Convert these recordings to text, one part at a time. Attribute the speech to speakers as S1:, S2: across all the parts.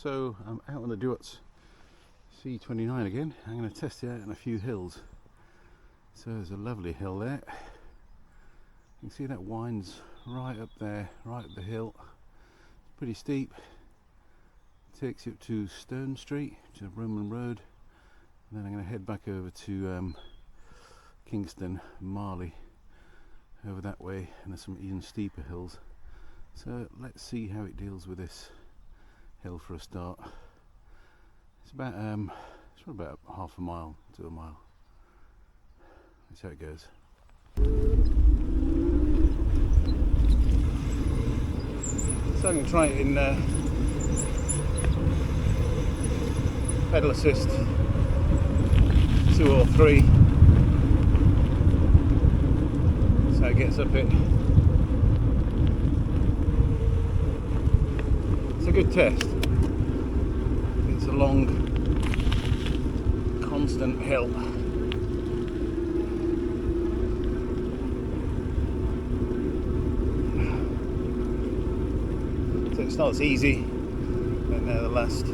S1: So I'm out on the Duotts C29 again. I'm going to test it out on a few hills. So there's a lovely hill there. You can see that winds right up there, right up the hill. It's pretty steep. It takes you up to Stone Street, which is a Roman road. And then I'm going to head back over to Kingston, Marley, over that way, and there's some even steeper hills. So let's see how it deals with this hill for a start. It's about half a mile to a mile. That's how it goes. So I'm going to try it in pedal assist 2 or 3. So it gets up it. It's a good test. It's a long, constant hill. So it starts easy, and the last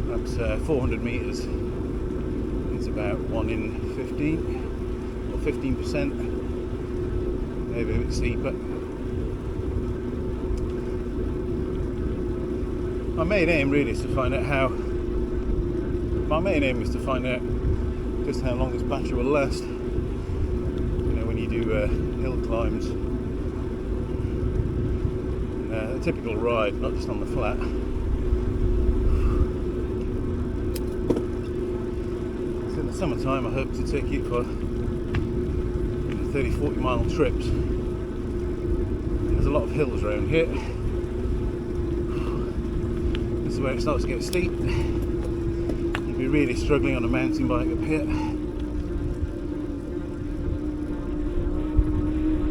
S1: perhaps 400 metres is about 1 in 15 or 15%, maybe a bit steeper. My main aim really is to find out just how long this battery will last. You know, when you do hill climbs, and, a typical ride, not just on the flat. So in the summertime I hope to take you for 30-40 mile trips. There's a lot of hills around here. This is where it starts to get steep. You'll be really struggling on a mountain bike up here.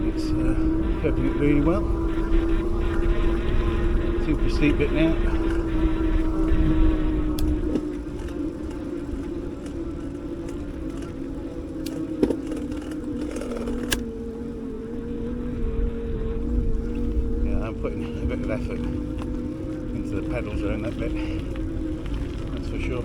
S1: It's coping it really well. Super steep bit now. Yeah, I'm putting a bit of effort into the pedals around that bit, that's for sure.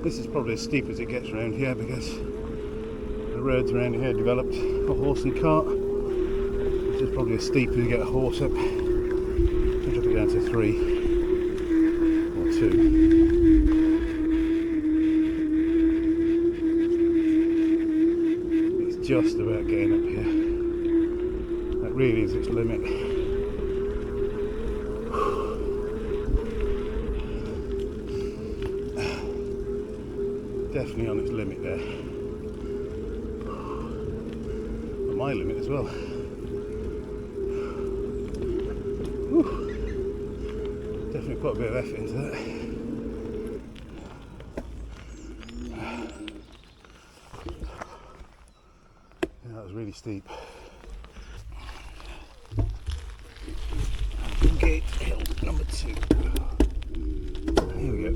S1: This is probably as steep as it gets around here because the roads around here developed for horse and cart. This is probably as steep as you get a horse up. I'll drop it down to 3 or 2. Just about getting up here. That really is its limit. Definitely on its limit there. On my limit as well. Whew. Definitely put a bit of effort into that. That was really steep. Gate hill number 2. Here we go.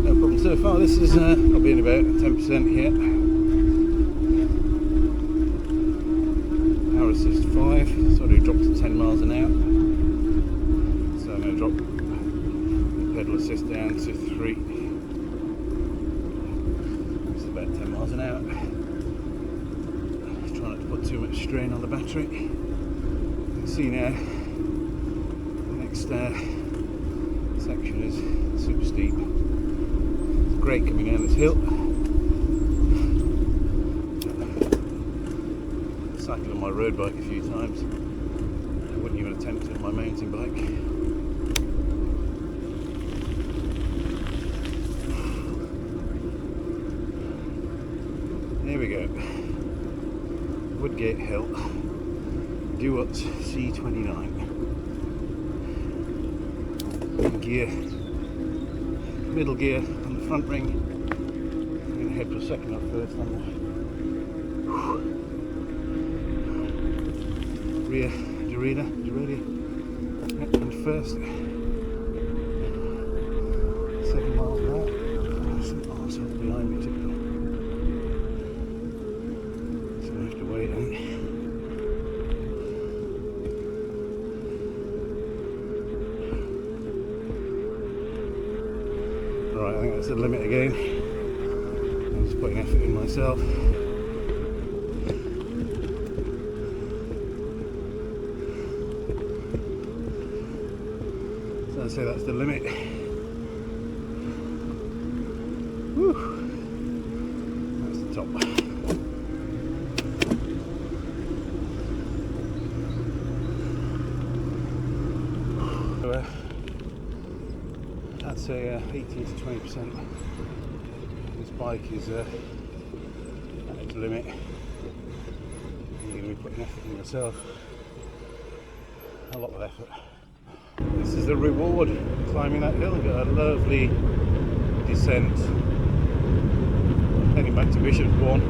S1: No problem so far. This is probably in about 10% here. Power assist 5. It's already dropped to 10 miles an hour. I'm going to drop the pedal assist down to 3. It's about 10 miles an hour. Try not to put too much strain on the battery. You can see now the next section is super steep. It's great coming down this hill. I've cycled on my road bike a few times. I wouldn't even attempt it on my mountain bike. Here we go, Woodgate Hill, Duotts C29. Gear, middle gear on the front ring. I'm going to head for a second up first on the rear derailleur and first. 7 miles an hour. There's some arseholes behind me too. So I have to wait, I think. Right, I think that's the limit again. I'm just putting effort in myself. So I'd say that's the limit. Whew. That's the top. So, I'd say 18 to 20%. This bike is at its limit. You're going to be putting effort in yourself. A lot of effort. This is the reward climbing that hill. Got a lovely descent. Heading back to Bishop's Bourne.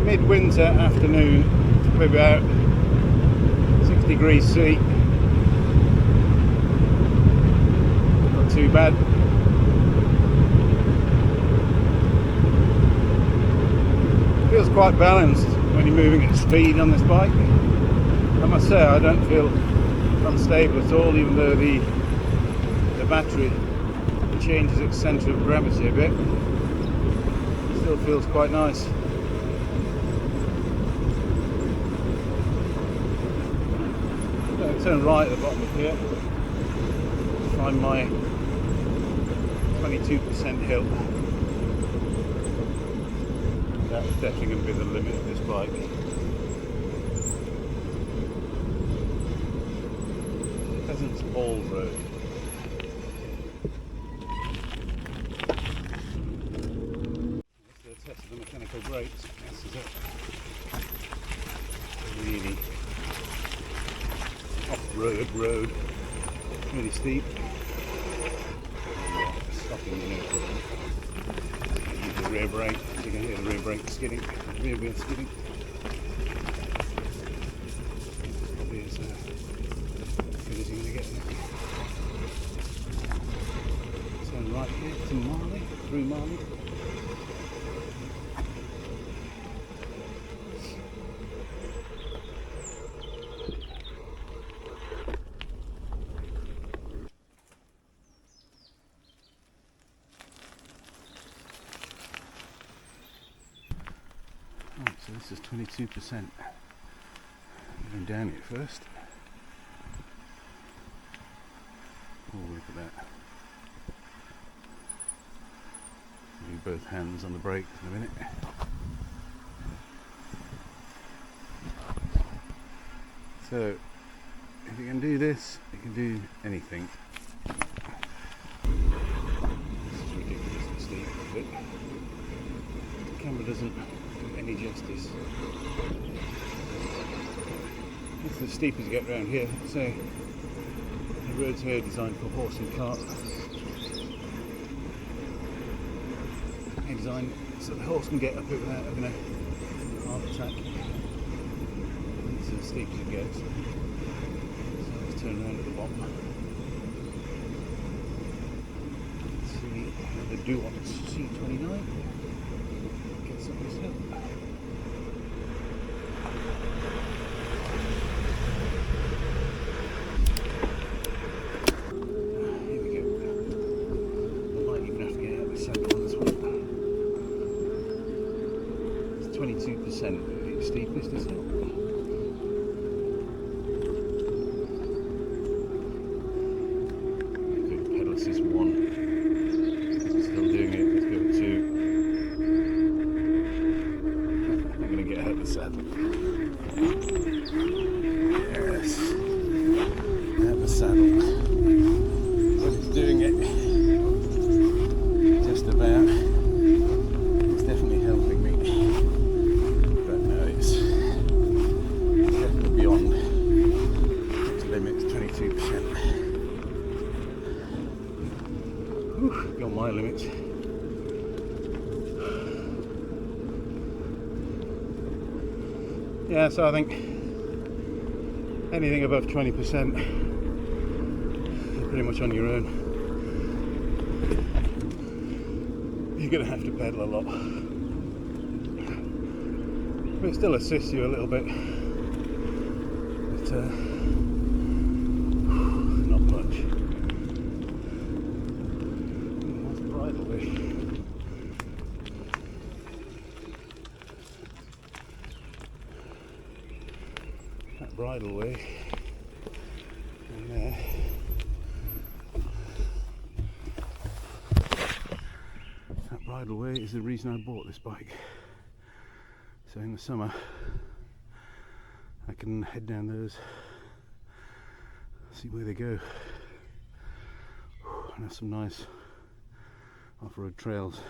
S1: Mid-winter afternoon, it's probably about 6 degrees C. Not too bad. Feels quite balanced when you're moving at speed on this bike. I must say I don't feel unstable at all, even though the battery changes its centre of gravity a bit. It still feels quite nice. Turn right at the bottom of here, find my 22% hill. That's definitely going to be the limit of this bike. Peasants Ball Road. That's the test of the mechanical brakes. This is it. Really off-road road, really steep. Stopping in here. Use the rear brake. You can hear the rear brake skidding, rear wheel skidding. Probably as good as you're going to get in it. Turn right here to Marley, through Marley. Right, so this is 22%. Going down it first. Oh, look at that. Use both hands on the brake in a minute. So, if you can do this, you can do anything. This is ridiculously steep, but the camera doesn't do any justice. It's the steep as you get around here. So the roads here are designed for horse and cart. They're designed so the horse can get up it without having a heart attack. It's as steep as it gets. So let's turn around at the bottom. Let's see the Duotts C29. Gets up this hill. Here we go. I might even have to get out of the saddle on this one. It's 22% at its steepest, this hill. This is 1. Still doing it. Let's go 2. I'm going to get out of the saddle. Yes. Out of the saddle. But it's doing it. Just about. It's definitely helping me. But no, it's definitely beyond its limits, 22%. Got my limits. Yeah, so I think anything above 20%, you're pretty much on your own. You're going to have to pedal a lot, but it still assists you a little bit, but not much. That's bridle way. That bridle way and there. That bridle way is the reason I bought this bike. So in the summer I can head down those, see where they go, and have some nice off-road trails.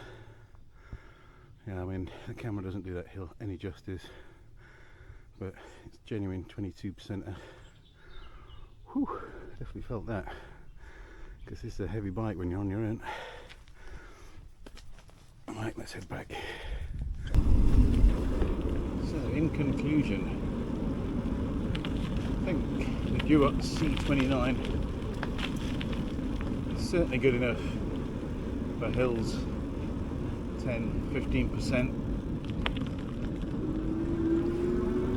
S1: Yeah, I mean the camera doesn't do that hill any justice, but it's genuine 22%. Whew, definitely felt that, because this is a heavy bike when you're on your own. Right, let's head back. So in conclusion, I think the Duotts C29 is certainly good enough for hills, 10-15%.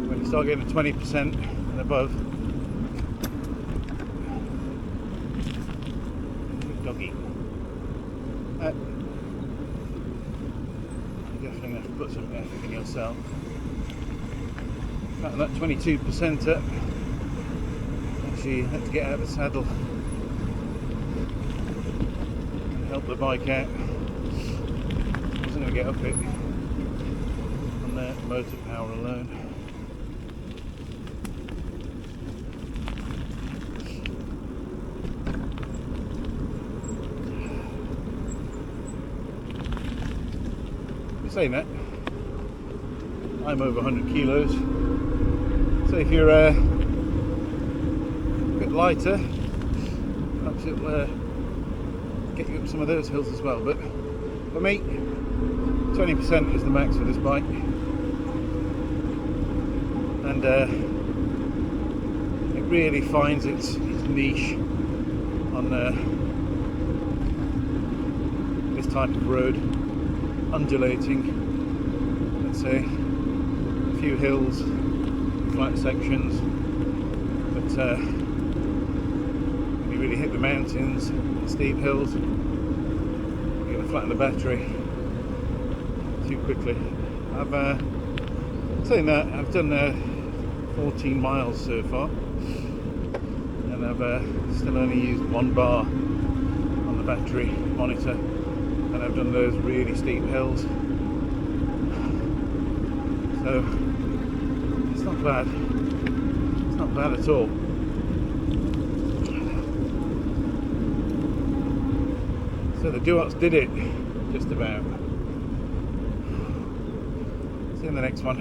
S1: When you start getting to 20% and above, doggy, you're definitely going to have to put some effort in yourself. In fact, that 22% up, actually had to get out of the saddle and help the bike out. I wasn't going to get up it on the motor power alone. Saying that, I'm over 100 kilos, so if you're a bit lighter, perhaps it'll get you up some of those hills as well. But for me, 20% is the max for this bike, and it really finds its niche on this type of road. Undulating, let's say, a few hills, flat sections, but when you really hit the mountains, the steep hills, you're going to flatten the battery too quickly. Saying that, I've done 14 miles so far, and I've still only used 1 bar on the battery monitor. And I've done those really steep hills, so it's not bad. It's not bad at all. So the Duotts did it, just about. See you in the next one.